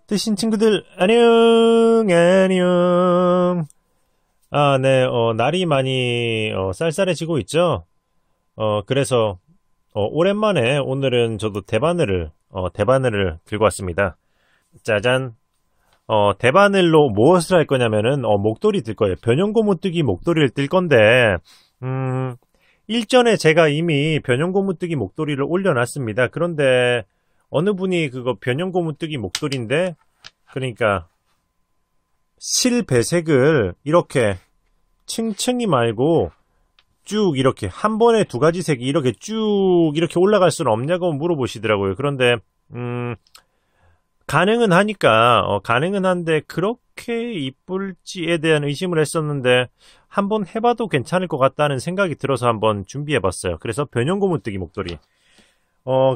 뜨신 친구들 안녕. 네, 날이 많이 쌀쌀해지고 있죠. 그래서 오랜만에 오늘은 저도 대바늘을 들고 왔습니다. 짜잔. 대바늘로 무엇을 할 거냐면은 목도리 뜰 거예요. 변형고무뜨기 목도리를 뜰 건데 일전에 제가 이미 변형고무뜨기 목도리를 올려놨습니다. 그런데 어느 분이 그거 변형고무뜨기 목도리인데, 그러니까 실 배색을 이렇게 층층이 말고 쭉 이렇게 한 번에 두 가지 색이 이렇게 쭉 이렇게 올라갈 수는 없냐고 물어보시더라고요. 그런데 가능은 하니까 가능은 한데 그렇게 이쁠지에 대한 의심을 했었는데 한번 해봐도 괜찮을 것 같다는 생각이 들어서 한번 준비해봤어요. 그래서 변형고무뜨기 목도리.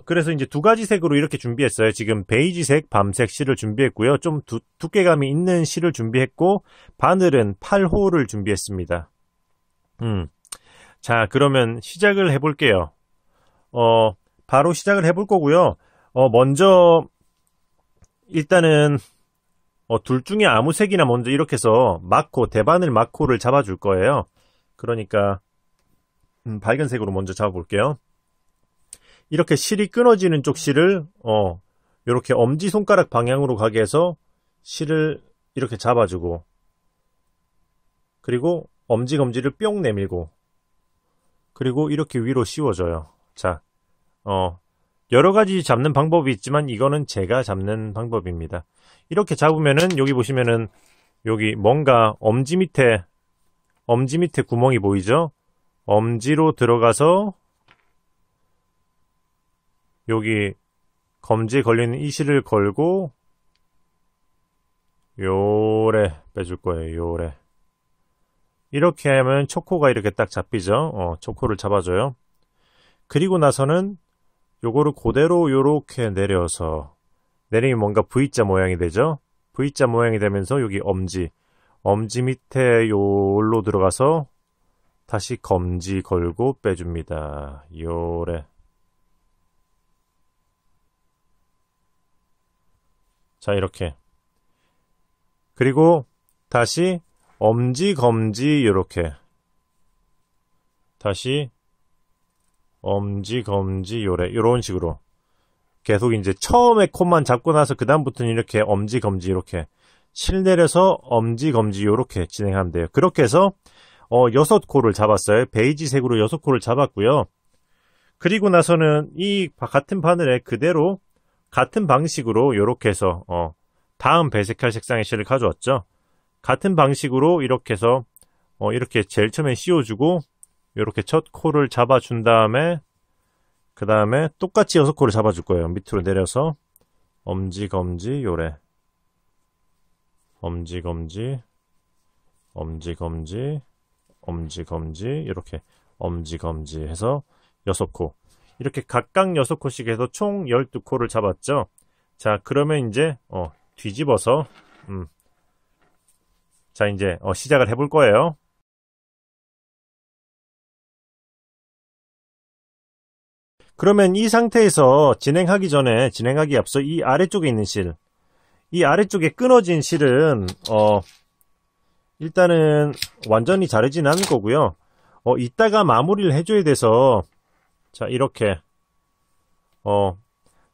그래서 이제 두 가지 색으로 이렇게 준비했어요. 지금 베이지색, 밤색 실을 준비했고요. 좀 두께감이 있는 실을 준비했고, 바늘은 8호를 준비했습니다. 자, 그러면 시작을 해볼게요. 바로 시작을 해볼 거고요. 먼저, 일단은, 둘 중에 아무 색이나 먼저 이렇게 해서 대바늘 마코를 잡아줄 거예요. 그러니까, 밝은 색으로 먼저 잡아볼게요. 이렇게 실이 끊어지는 쪽 실을 이렇게 엄지손가락 방향으로 가게 해서 실을 이렇게 잡아주고, 그리고 엄지검지를 뿅 내밀고, 그리고 이렇게 위로 씌워줘요. 자, 여러가지 잡는 방법이 있지만 이거는 제가 잡는 방법입니다. 이렇게 잡으면은 여기 보시면은 여기 뭔가 엄지 밑에 구멍이 보이죠? 엄지로 들어가서 여기 검지에 걸리는 이 실을 걸고 요래 빼줄 거예요. 요래. 이렇게 하면 초코가 이렇게 딱 잡히죠. 초코를 잡아줘요. 그리고 나서는 요거를 그대로 요렇게 내려서 내리면 뭔가 V자 모양이 되죠. V자 모양이 되면서 여기 엄지 밑에 요로 들어가서 다시 검지 걸고 빼줍니다. 요래. 자, 이렇게. 그리고 다시 엄지, 검지 요렇게. 다시 엄지, 검지 요런 식으로. 계속 이제 처음에 콧만 잡고 나서 그 다음부터는 이렇게 엄지, 검지 이렇게 실 내려서 엄지, 검지 요렇게 진행하면 돼요. 그렇게 해서 6코를 잡았어요. 베이지색으로 6코를 잡았고요. 그리고 나서는 이 같은 바늘에 그대로 같은 방식으로 요렇게 해서 다음 배색할 색상의 실을 가져왔죠. 같은 방식으로 이렇게 해서 이렇게 제일 처음에 씌워주고 요렇게 첫 코를 잡아준 다음에 그 다음에 똑같이 6코를 잡아줄 거예요. 밑으로 내려서 엄지, 검지 요래. 엄지, 검지 엄지, 검지 엄지, 검지 이렇게 엄지, 검지 해서 6코. 이렇게 각각 6코씩 해서 총 12코를 잡았죠. 자, 그러면 이제 뒤집어서 자, 이제 시작을 해볼 거예요. 그러면 이 상태에서 진행하기 앞서 이 아래쪽에 있는 실, 이 아래쪽에 끊어진 실은 일단은 완전히 자르진 않을 거고요. 이따가 마무리를 해줘야 돼서 자, 이렇게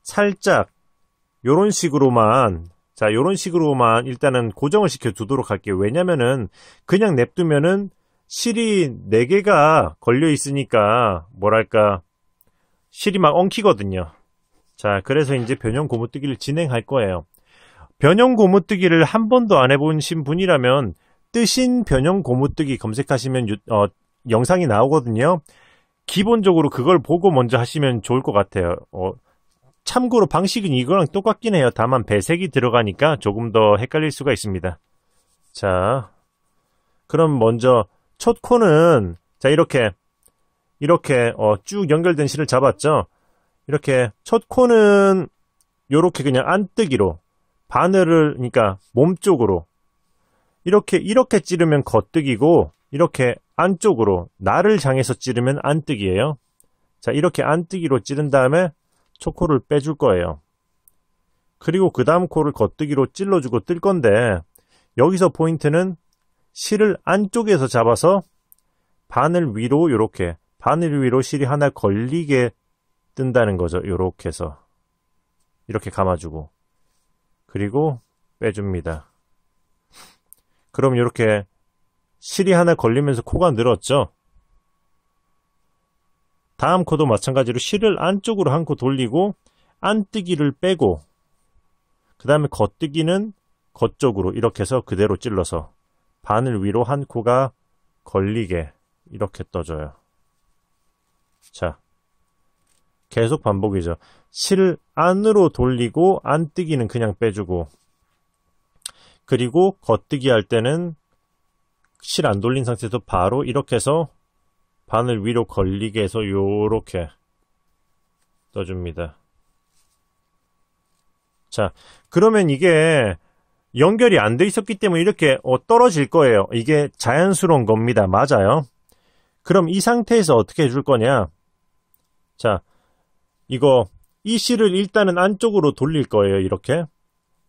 살짝 요런 식으로만 일단은 고정을 시켜 두도록 할게요. 왜냐면은 그냥 냅두면은 실이 4개가 걸려 있으니까 뭐랄까 실이 막 엉키거든요. 자, 그래서 이제 변형 고무뜨기를 진행할 거예요. 변형 고무뜨기를 한 번도 안 해보신 분이라면 뜨신 변형 고무뜨기 검색하시면 영상이 나오거든요. 기본적으로 그걸 보고 먼저 하시면 좋을 것 같아요. 참고로 방식은 이거랑 똑같긴 해요. 다만 배색이 들어가니까 조금 더 헷갈릴 수가 있습니다. 자, 그럼 먼저 첫 코는 자, 이렇게 쭉 연결된 실을 잡았죠. 이렇게 첫 코는 요렇게 그냥 안뜨기로 바늘을 그러니까 몸쪽으로 이렇게 찌르면 겉뜨기고, 이렇게 안쪽으로, 날을 향해서 찌르면 안뜨기예요. 자, 이렇게 안뜨기로 찌른 다음에 초코를 빼줄 거예요. 그리고 그 다음 코를 겉뜨기로 찔러주고 뜰 건데, 여기서 포인트는 실을 안쪽에서 잡아서 바늘 위로 요렇게, 바늘 위로 실이 하나 걸리게 뜬다는 거죠. 요렇게 해서. 이렇게 감아주고. 그리고 빼줍니다. 그럼 이렇게 실이 하나 걸리면서 코가 늘었죠. 다음 코도 마찬가지로 실을 안쪽으로 한 코 돌리고 안뜨기를 빼고 그 다음에 겉뜨기는 겉쪽으로 이렇게 해서 그대로 찔러서 바늘 위로 한 코가 걸리게 이렇게 떠줘요. 자, 계속 반복이죠. 실 안으로 돌리고 안뜨기는 그냥 빼주고 그리고 겉뜨기 할 때는 실 안 돌린 상태에서 바로 이렇게 해서 바늘 위로 걸리게 해서 요렇게 떠줍니다. 자, 그러면 이게 연결이 안 돼 있었기 때문에 이렇게 떨어질 거예요. 이게 자연스러운 겁니다. 맞아요. 그럼 이 상태에서 어떻게 해줄 거냐? 자, 이 실을 일단은 안쪽으로 돌릴 거예요. 이렇게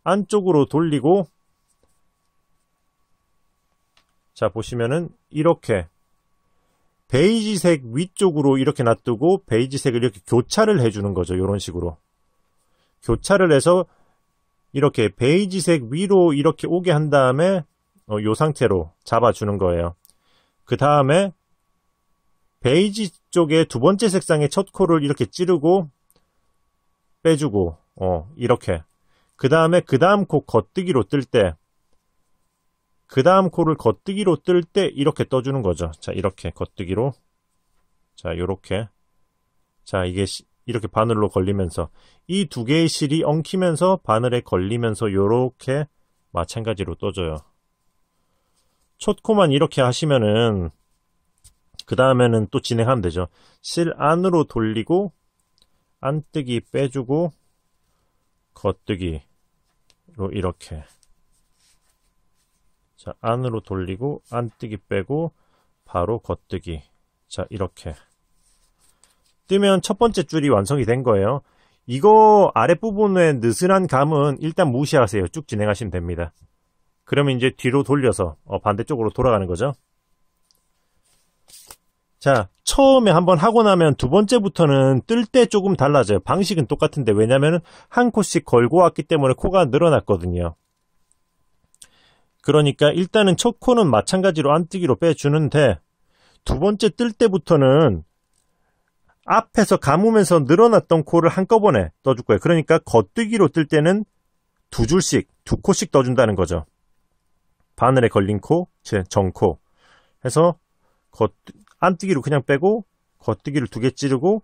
안쪽으로 돌리고 자, 보시면은 이렇게 베이지색 위쪽으로 이렇게 놔두고 베이지색을 이렇게 교차를 해주는 거죠. 이런 식으로 교차를 해서 이렇게 베이지색 위로 이렇게 오게 한 다음에 이 상태로 잡아주는 거예요. 그 다음에 베이지 쪽에 두 번째 색상의 첫 코를 이렇게 찌르고 빼주고 이렇게 그 다음에 그 다음 코 겉뜨기로 뜰 때 그 다음 코를 겉뜨기로 뜰 때 이렇게 떠주는 거죠. 자, 이렇게 겉뜨기로 자, 요렇게 자, 이게 이렇게 바늘로 걸리면서 이 두 개의 실이 엉키면서 바늘에 걸리면서 요렇게 마찬가지로 떠줘요. 첫 코만 이렇게 하시면은 그 다음에는 또 진행하면 되죠. 실 안으로 돌리고 안뜨기 빼주고 겉뜨기로 이렇게 자, 안으로 돌리고 안뜨기 빼고 바로 겉뜨기 자, 이렇게 뜨면 첫 번째 줄이 완성이 된 거예요. 이거 아랫부분의 느슨한 감은 일단 무시하세요. 쭉 진행하시면 됩니다. 그러면 이제 뒤로 돌려서 반대쪽으로 돌아가는 거죠. 자, 처음에 한번 하고 나면 두 번째부터는 뜰 때 조금 달라져요. 방식은 똑같은데 왜냐면은 한 코씩 걸고 왔기 때문에 코가 늘어났거든요. 그러니까 일단은 첫 코는 마찬가지로 안뜨기로 빼주는데 두 번째 뜰 때부터는 앞에서 감으면서 늘어났던 코를 한꺼번에 떠줄 거예요. 그러니까 겉뜨기로 뜰 때는 두 줄씩, 두 코씩 떠준다는 거죠. 바늘에 걸린 코, 정코 해서 안뜨기로 그냥 빼고 겉뜨기를 두 개 찌르고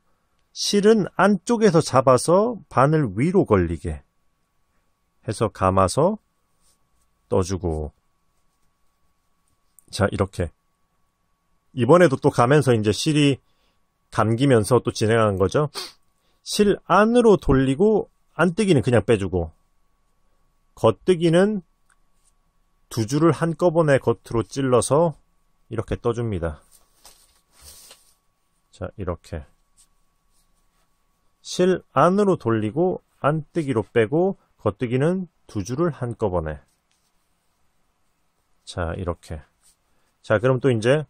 실은 안쪽에서 잡아서 바늘 위로 걸리게 해서 감아서 떠주고 자, 이렇게 이번에도 또 가면서 이제 실이 감기면서 또 진행하는 거죠. 실 안으로 돌리고 안뜨기는 그냥 빼주고 겉뜨기는 두 줄을 한꺼번에 겉으로 찔러서 이렇게 떠줍니다. 자, 이렇게 실 안으로 돌리고 안뜨기로 빼고 겉뜨기는 두 줄을 한꺼번에 자, 이렇게 자, 그럼 또 이제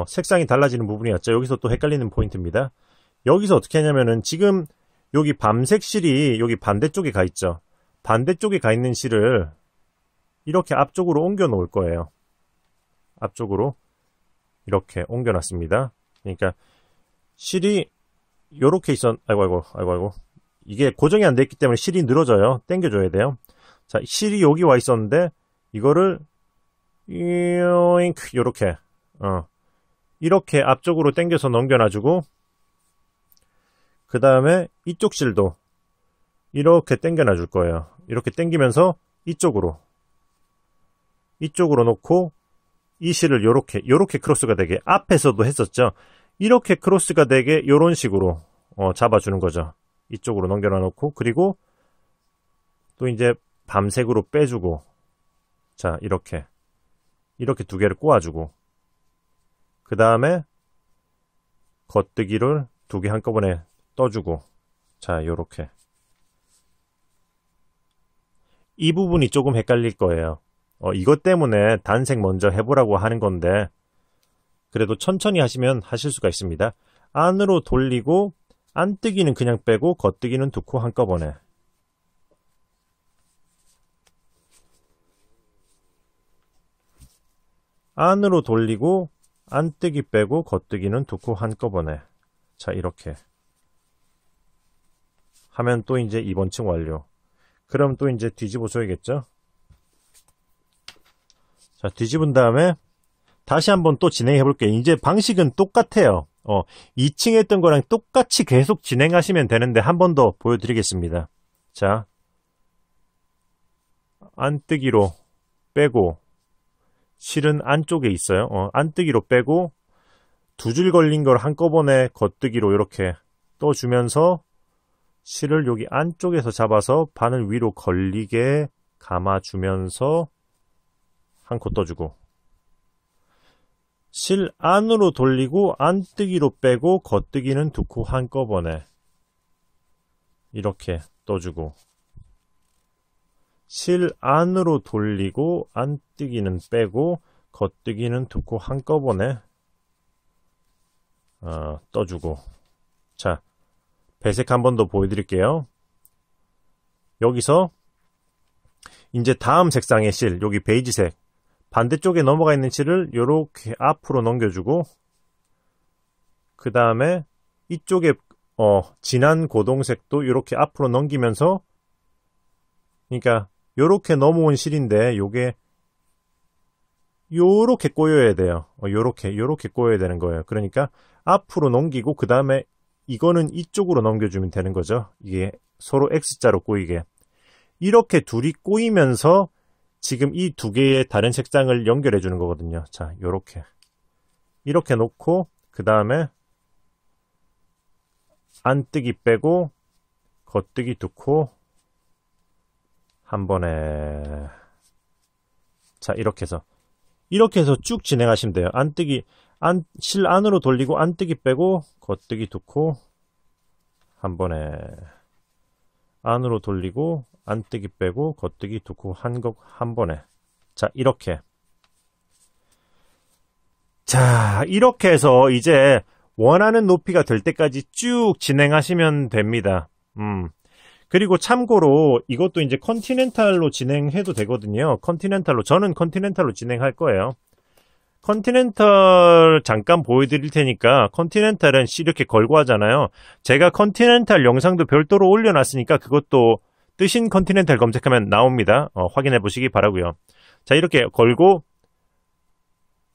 색상이 달라지는 부분이었죠. 여기서 또 헷갈리는 포인트입니다. 여기서 어떻게 하냐면은 지금 여기 밤색 실이 여기 반대쪽에 가 있죠. 반대쪽에 가 있는 실을 이렇게 앞쪽으로 옮겨 놓을 거예요. 앞쪽으로 이렇게 옮겨 놨습니다. 그러니까 실이 요렇게 아이고 이게 고정이 안 돼 있기 때문에 실이 늘어져요. 당겨줘야 돼요. 자, 실이 여기 와 있었는데 이거를 요렇게 이렇게 앞쪽으로 당겨서 넘겨놔주고 그 다음에 이쪽 실도 이렇게 당겨놔 줄 거예요. 이렇게 당기면서 이쪽으로 놓고 이 실을 요렇게 크로스가 되게 앞에서도 했었죠. 이렇게 크로스가 되게 요런 식으로 잡아주는 거죠. 이쪽으로 넘겨놔 놓고 그리고 또 이제 밤색으로 빼주고 자, 이렇게 이렇게 두 개를 꼬아주고 그 다음에 겉뜨기를 두 개 한꺼번에 떠주고 자 요렇게 이 부분이 조금 헷갈릴 거예요. 이것 때문에 단색 먼저 해보라고 하는 건데 그래도 천천히 하시면 하실 수가 있습니다. 안으로 돌리고 안뜨기는 그냥 빼고 겉뜨기는 두 코 한꺼번에 안으로 돌리고 안뜨기 빼고 겉뜨기는 두 코 한꺼번에 자 이렇게 하면 또 이제 2번 층 완료. 그럼 또 이제 뒤집어 줘야겠죠. 자 뒤집은 다음에 다시 한번 또 진행해 볼게요. 이제 방식은 똑같아요. 2층 했던 거랑 똑같이 계속 진행하시면 되는데 한 번 더 보여드리겠습니다. 자 안뜨기로 빼고 실은 안쪽에 있어요. 안뜨기로 빼고 두 줄 걸린 걸 한꺼번에 겉뜨기로 이렇게 떠주면서 실을 여기 안쪽에서 잡아서 바늘 위로 걸리게 감아주면서 한 코 떠주고 실 안으로 돌리고 안뜨기로 빼고 겉뜨기는 두 코 한꺼번에 이렇게 떠주고 실 안으로 돌리고 안뜨기는 빼고 겉뜨기는 두 코 한꺼번에 떠주고 자 배색 한 번 더 보여드릴게요. 여기서 이제 다음 색상의 실 여기 베이지색 반대쪽에 넘어가 있는 실을 이렇게 앞으로 넘겨주고 그 다음에 이쪽에 진한 고동색도 이렇게 앞으로 넘기면서 그러니까 요렇게 넘어온 실인데 요게 요렇게 꼬여야 돼요. 요렇게 꼬여야 되는 거예요. 그러니까 앞으로 넘기고 그 다음에 이거는 이쪽으로 넘겨주면 되는 거죠. 이게 서로 X자로 꼬이게. 이렇게 둘이 꼬이면서 지금 이 두 개의 다른 색상을 연결해 주는 거거든요. 자, 요렇게. 이렇게 놓고 그 다음에 안뜨기 빼고 겉뜨기 두 코 한 번에 자 이렇게 해서 쭉 진행하시면 돼요. 안뜨기 실 안으로 돌리고 안뜨기 빼고 겉뜨기 두 코 한 번에 안으로 돌리고 안뜨기 빼고 겉뜨기 두 코 한 번에 자 이렇게 자 이렇게 해서 이제 원하는 높이가 될 때까지 쭉 진행하시면 됩니다. 그리고 참고로 이것도 이제 컨티넨탈로 진행해도 되거든요. 컨티넨탈로 저는 컨티넨탈로 진행할 거예요. 컨티넨탈 잠깐 보여드릴 테니까 컨티넨탈은 이렇게 걸고 하잖아요. 제가 컨티넨탈 영상도 별도로 올려놨으니까 그것도 뜨신 컨티넨탈 검색하면 나옵니다. 확인해 보시기 바라고요. 자 이렇게 걸고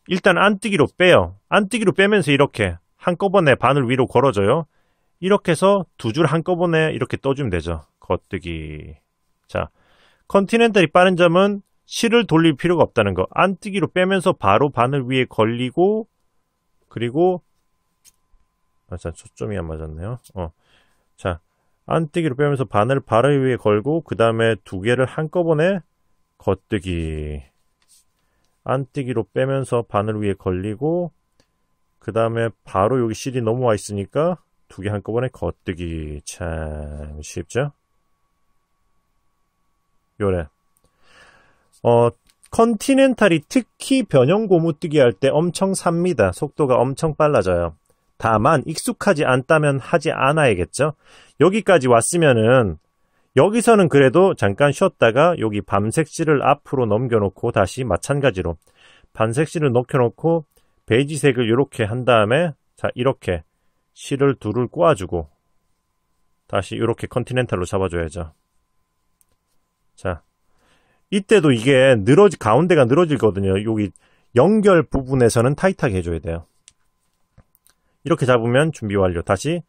일단 안뜨기로 빼요. 안뜨기로 빼면서 이렇게 한꺼번에 바늘 위로 걸어줘요. 이렇게 해서 두 줄 한꺼번에 이렇게 떠주면 되죠. 겉뜨기. 자, 컨티넨탈이 빠른 점은 실을 돌릴 필요가 없다는 거. 안뜨기로 빼면서 바로 바늘 위에 걸리고 그리고 자, 초점이 안 맞았네요. 자, 안뜨기로 빼면서 바늘 위에 걸고 그 다음에 두 개를 한꺼번에 겉뜨기. 안뜨기로 빼면서 바늘 위에 걸리고 그 다음에 바로 여기 실이 넘어와 있으니까 두 개 한꺼번에 겉뜨기. 참 쉽죠? 요래. 컨티넨탈이 특히 변형 고무뜨기 할 때 엄청 삽니다. 속도가 엄청 빨라져요. 다만 익숙하지 않다면 하지 않아야겠죠. 여기까지 왔으면은 여기서는 그래도 잠깐 쉬었다가 여기 밤색 실을 앞으로 넘겨놓고 다시 마찬가지로 밤색 실을 넣겨놓고 베이지색을 이렇게 한 다음에 자 이렇게 실을 둘을 꼬아주고 다시 이렇게 컨티넨탈로 잡아줘야죠. 자 이때도 이게 가운데가 늘어지거든요. 여기 연결 부분에서는 타이트하게 해줘야 돼요. 이렇게 잡으면 준비 완료. 다시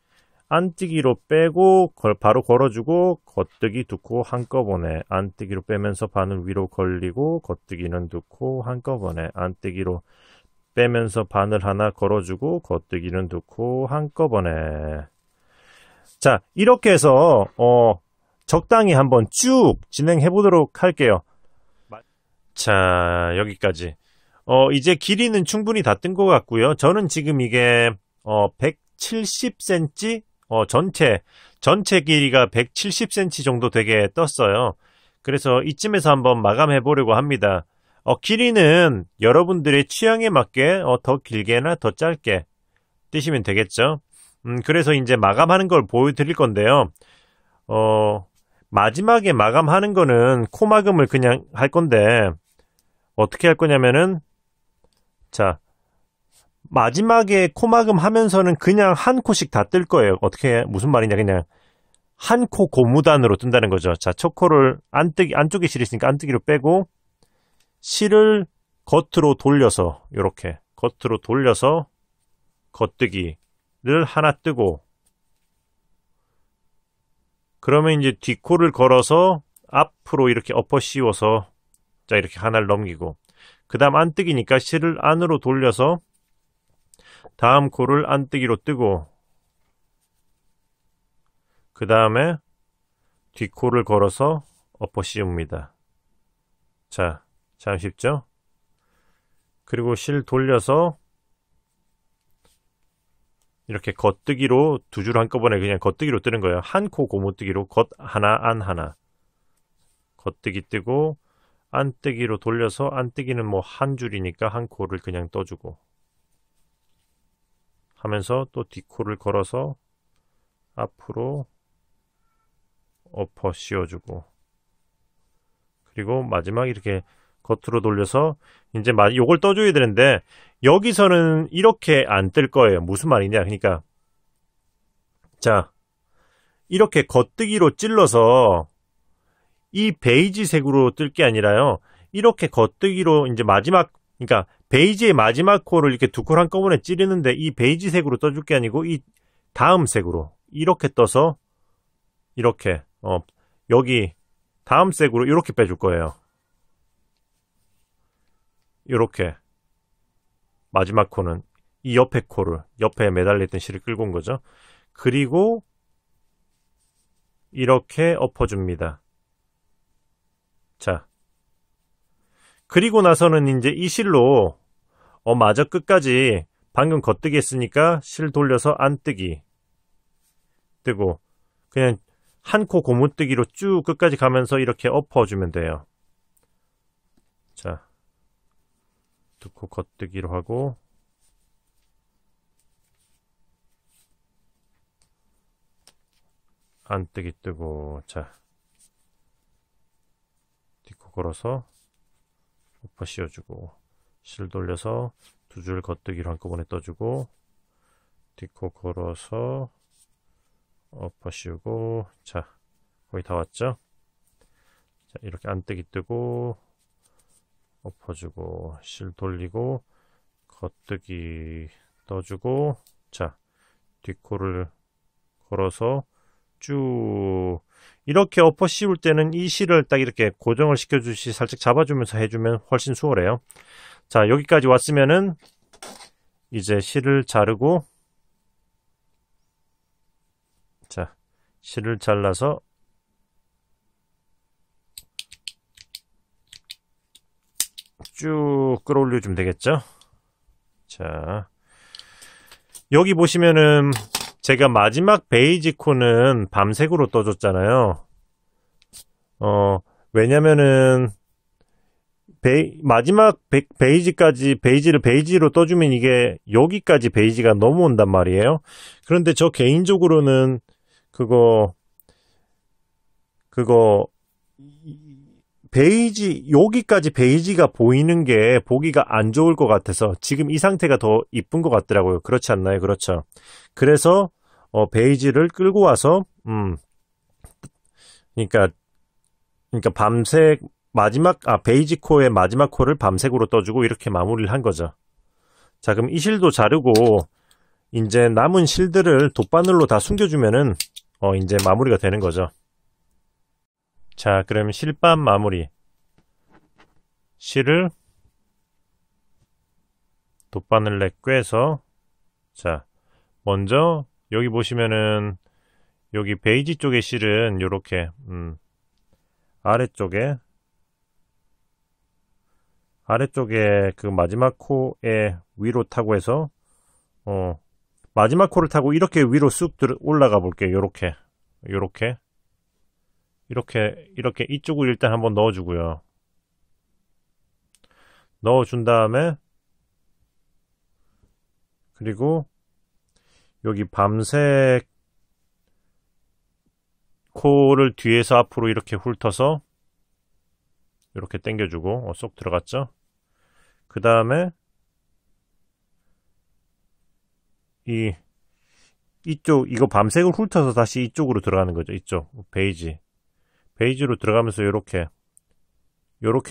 안뜨기로 빼고 바로 걸어주고 겉뜨기 두 코 한꺼번에 안뜨기로 빼면서 바늘 위로 걸리고 겉뜨기는 두 코 한꺼번에 안뜨기로 빼면서 바늘 하나 걸어주고 겉뜨기는 두 코 한꺼번에 자 이렇게 해서 적당히 한번 쭉 진행해 보도록 할게요. 자 여기까지 이제 길이는 충분히 다 뜬 것 같고요. 저는 지금 이게 170cm 전체 길이가 170cm 정도 되게 떴어요. 그래서 이쯤에서 한번 마감해 보려고 합니다. 길이는 여러분들의 취향에 맞게 더 길게나 더 짧게 뜨시면 되겠죠. 그래서 이제 마감하는 걸 보여드릴 건데요. 마지막에 마감하는 거는 코마금을 그냥 할 건데, 어떻게 할 거냐면은, 자, 마지막에 코마금 하면서는 그냥 한 코씩 다 뜰 거예요. 무슨 말이냐, 그냥 한 코 고무단으로 뜬다는 거죠. 자, 첫 코를 안쪽에 실이 있으니까 안뜨기로 빼고, 실을 겉으로 돌려서, 이렇게, 겉으로 돌려서, 겉뜨기를 하나 뜨고, 그러면 이제 뒷코를 걸어서 앞으로 이렇게 엎어 씌워서, 자, 이렇게 하나를 넘기고, 그 다음 안뜨기니까 실을 안으로 돌려서, 다음 코를 안뜨기로 뜨고, 그 다음에 뒷코를 걸어서 엎어 씌웁니다. 자, 참 쉽죠? 그리고 실 돌려서 이렇게 겉뜨기로 두 줄 한꺼번에 그냥 겉뜨기로 뜨는 거예요. 한 코 고무뜨기로 겉 하나, 안 하나. 겉뜨기 뜨고 안뜨기로 돌려서 안뜨기는 뭐 한 줄이니까 한 코를 그냥 떠주고 하면서 또 뒷코를 걸어서 앞으로 엎어 씌워주고 그리고 마지막 이렇게 겉으로 돌려서 이제 요걸 떠줘야 되는데 여기서는 이렇게 안 뜰 거예요. 무슨 말이냐? 그러니까 자 이렇게 겉뜨기로 찔러서 이 베이지색으로 뜰 게 아니라요. 이렇게 겉뜨기로 이제 그러니까 베이지의 마지막 코를 이렇게 두 코를 한꺼번에 찌르는데 이 베이지색으로 떠줄 게 아니고 이 다음 색으로 이렇게 떠서 이렇게 여기 다음 색으로 이렇게 빼줄 거예요. 이렇게 마지막 코는 이 옆에 코를 옆에 매달려있던 실을 끌고 온 거죠. 그리고 이렇게 엎어줍니다. 자, 그리고 나서는 이제 이 실로 마저 끝까지 방금 겉뜨기 했으니까 실 돌려서 안뜨기 뜨고 그냥 한 코 고무뜨기로 쭉 끝까지 가면서 이렇게 엎어주면 돼요. 자, 두 코 겉뜨기로 하고 안뜨기 뜨고 자 뒷코 걸어서 엎어 씌워주고 실 돌려서 두 줄 겉뜨기로 한꺼번에 떠주고 뒷코 걸어서 엎어 씌우고 자 거의 다 왔죠? 자 이렇게 안뜨기 뜨고 엎어주고 실 돌리고 겉뜨기 떠주고 자 뒷코를 걸어서 쭉 이렇게 엎어 씌울 때는 이 실을 딱 이렇게 고정을 시켜주시 살짝 잡아주면서 해주면 훨씬 수월해요. 자 여기까지 왔으면은 이제 실을 자르고 자 실을 잘라서 쭉 끌어올려주면 되겠죠. 자 여기 보시면은 제가 마지막 베이지 코는 밤색으로 떠줬잖아요. 왜냐면은 마지막 베이지를 베이지로 떠주면 이게 여기까지 베이지가 넘어온단 말이에요. 그런데 저 개인적으로는 그거 여기까지 베이지가 보이는 게 보기가 안 좋을 것 같아서 지금 이 상태가 더 이쁜 것 같더라고요. 그렇지 않나요? 그렇죠. 그래서 베이지를 끌고 와서 그러니까 밤색 베이지 코의 마지막 코를 밤색으로 떠주고 이렇게 마무리를 한 거죠. 자, 그럼 이 실도 자르고 이제 남은 실들을 돗바늘로 다 숨겨주면은 이제 마무리가 되는 거죠. 자, 그럼 실밥 마무리. 실을 돗바늘에 꿰서 자, 먼저 여기 보시면은 여기 베이지 쪽의 실은 요렇게 아래쪽에 아래쪽에 그 마지막 코에 위로 타고 해서 마지막 코를 타고 이렇게 위로 쑥 올라가 볼게요. 요렇게 이렇게 이쪽을 일단 한번 넣어주고요. 넣어준 다음에 그리고 여기 밤색 코를 뒤에서 앞으로 이렇게 훑어서 이렇게 당겨주고 쏙 들어갔죠. 그 다음에 이쪽 이거 밤색을 훑어서 다시 이쪽으로 들어가는 거죠. 이쪽 베이지로 들어가면서 요렇게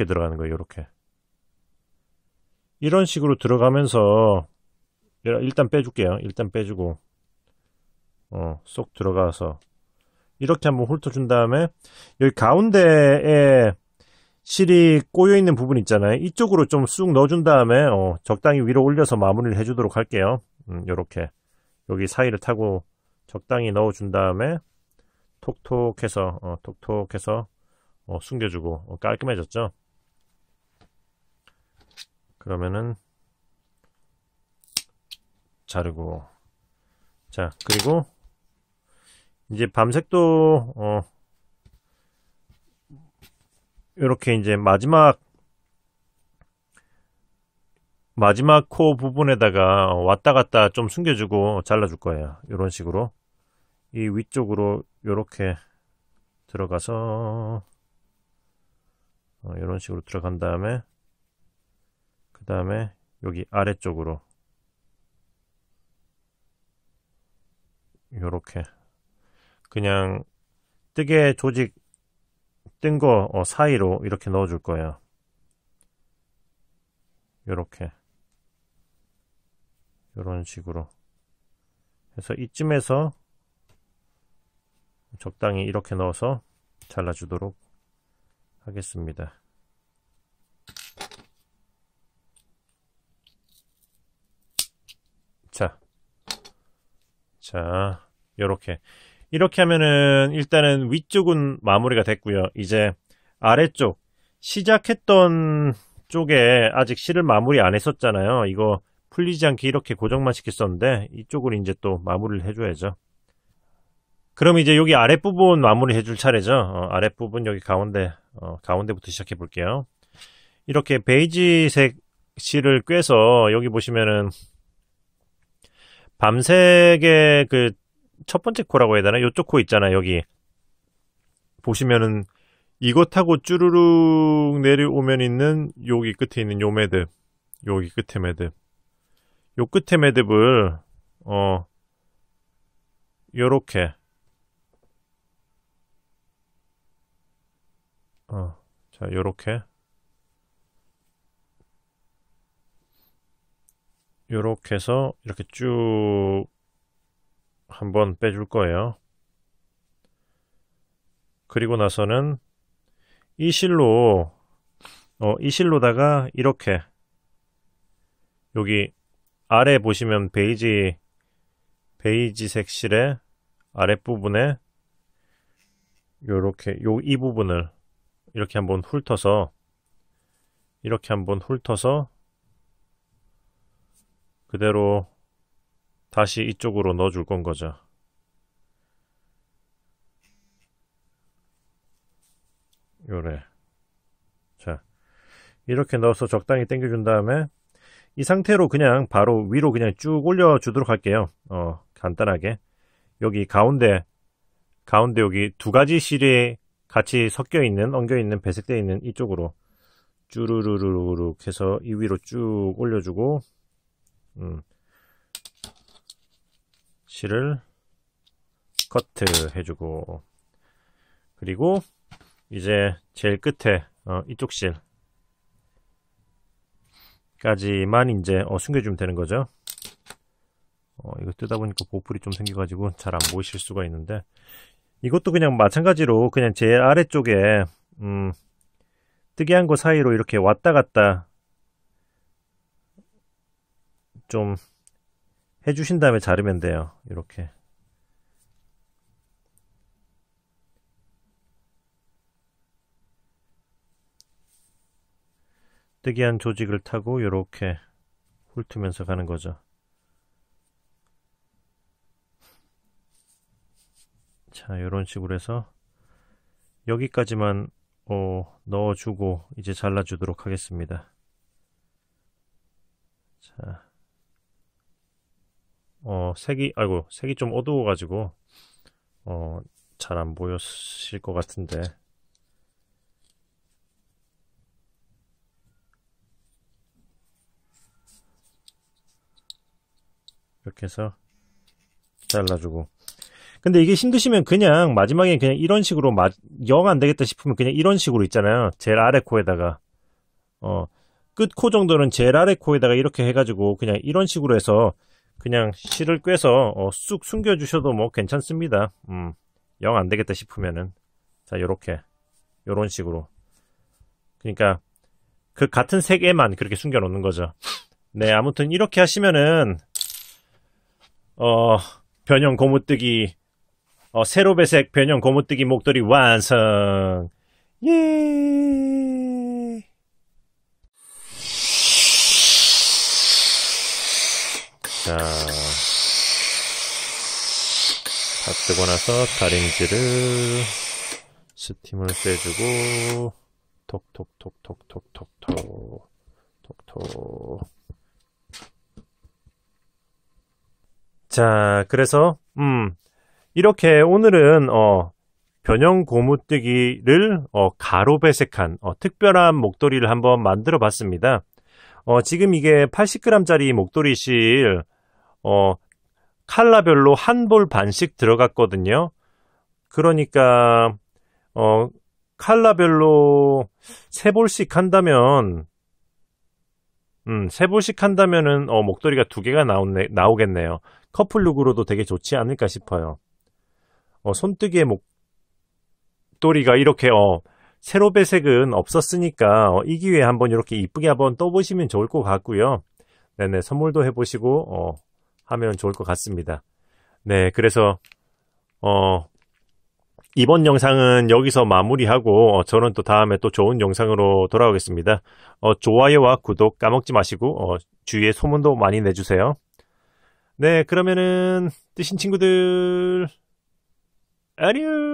들어가는 거예요. 요렇게 이런 식으로 들어가면서 일단 빼줄게요. 일단 빼주고 쏙 들어가서 이렇게 한번 훑어준 다음에 여기 가운데에 실이 꼬여있는 부분 있잖아요. 이쪽으로 좀 쑥 넣어준 다음에 적당히 위로 올려서 마무리를 해주도록 할게요. 요렇게 여기 사이를 타고 적당히 넣어준 다음에 톡톡해서 숨겨주고 깔끔해졌죠. 그러면은 자르고 자 그리고 이제 밤색도 이렇게 이제 마지막 코 부분에다가 왔다 갔다 좀 숨겨주고 잘라줄 거예요. 이런 식으로 이 위쪽으로 이렇게 들어가서 이런 식으로 들어간 다음에 그 다음에 여기 아래쪽으로 이렇게 그냥 뜨개 조직 뜬 거 사이로 이렇게 넣어줄 거예요. 요렇게 이런 식으로 해서 이쯤에서 적당히 이렇게 넣어서 잘라주도록 하겠습니다. 자 이렇게 하면은 일단은 위쪽은 마무리가 됐고요. 이제 아래쪽 시작했던 쪽에 아직 실을 마무리 안 했었잖아요. 이거 풀리지 않게 이렇게 고정만 시켰었는데 이쪽을 이제 또 마무리를 해줘야죠. 그럼 이제 여기 아랫부분 마무리 해줄 차례죠. 아랫부분 여기 가운데부터 시작해 볼게요. 이렇게 베이지색 실을 꿰서 여기 보시면은 밤색의 그 첫 번째 코라고 해야 되나? 요쪽 코 있잖아요. 여기 보시면은 이거 타고 쭈루룩 내려오면 있는 여기 끝에 있는 요 매듭, 여기 끝에 매듭, 요 끝에 매듭을 요렇게 자 요렇게 해서 이렇게 쭉 한번 빼줄 거예요. 그리고 나서는 이 실로다가 이렇게 여기 아래 보시면 베이지색 실의 아랫부분에 요렇게 이 부분을 이렇게 한번 훑어서 그대로 다시 이쪽으로 넣어줄 건 거죠. 자 이렇게 넣어서 적당히 당겨준 다음에 이 상태로 그냥 바로 위로 그냥 쭉 올려주도록 할게요. 간단하게 여기 가운데 여기 두 가지 실이 같이 엉겨있는 배색되어 있는 이쪽으로 쭈루루루룩 해서 이 위로 쭉 올려주고 실을 커트 해주고 그리고 이제 제일 끝에 이쪽 실까지만 이제 숨겨주면 되는 거죠. 이거 뜨다 보니까 보풀이 좀 생겨가지고 잘 안 보이실 수가 있는데 이것도 그냥 마찬가지로 그냥 제일 아래쪽에 뜨개한 거 사이로 이렇게 왔다 갔다 좀 해주신 다음에 자르면 돼요. 이렇게 특이한 조직을 타고 이렇게 훑으면서 가는 거죠. 자, 이런 식으로 해서 여기까지만 넣어주고 이제 잘라주도록 하겠습니다. 자, 색이 좀 어두워가지고 잘 안 보였을 것 같은데. 이렇게 해서 잘라주고. 근데 이게 힘드시면 그냥 마지막에 그냥 이런 식으로 영 안 되겠다 싶으면 그냥 이런 식으로 있잖아요. 제일 아래 코에다가 끝 코 정도는 제일 아래 코에다가 이렇게 해가지고 그냥 이런 식으로 해서 그냥 실을 꿰서 쑥 숨겨주셔도 뭐 괜찮습니다. 영 안 되겠다 싶으면은 자 요런 식으로. 그러니까 그 같은 색에만 그렇게 숨겨 놓는 거죠. 네, 아무튼 이렇게 하시면은 변형 고무뜨기 세로배색 변형 고무뜨기 목도리 완성. 예. 자, 다 뜨고 나서 다림질을 스팀을 쐬주고 톡톡톡톡톡톡톡. 자, 그래서 이렇게 오늘은 변형 고무뜨기를 가로 배색한 특별한 목도리를 한번 만들어 봤습니다. 지금 이게 80g짜리 목도리실 컬러별로 한 볼 반씩 들어갔거든요. 그러니까 컬러별로 3볼씩 한다면 3볼씩 한다면은 목도리가 2개가 나오겠네요. 커플룩으로도 되게 좋지 않을까 싶어요. 손뜨기의 목도리가 이렇게 세로 배색은 없었으니까 이 기회에 한번 이렇게 이쁘게 한번 떠보시면 좋을 것 같고요. 네네, 선물도 해보시고 하면 좋을 것 같습니다. 네, 그래서 이번 영상은 여기서 마무리하고 저는 또 다음에 또 좋은 영상으로 돌아오겠습니다. 좋아요와 구독 까먹지 마시고 주위에 소문도 많이 내주세요. 네, 그러면은 뜨신 친구들 안녕.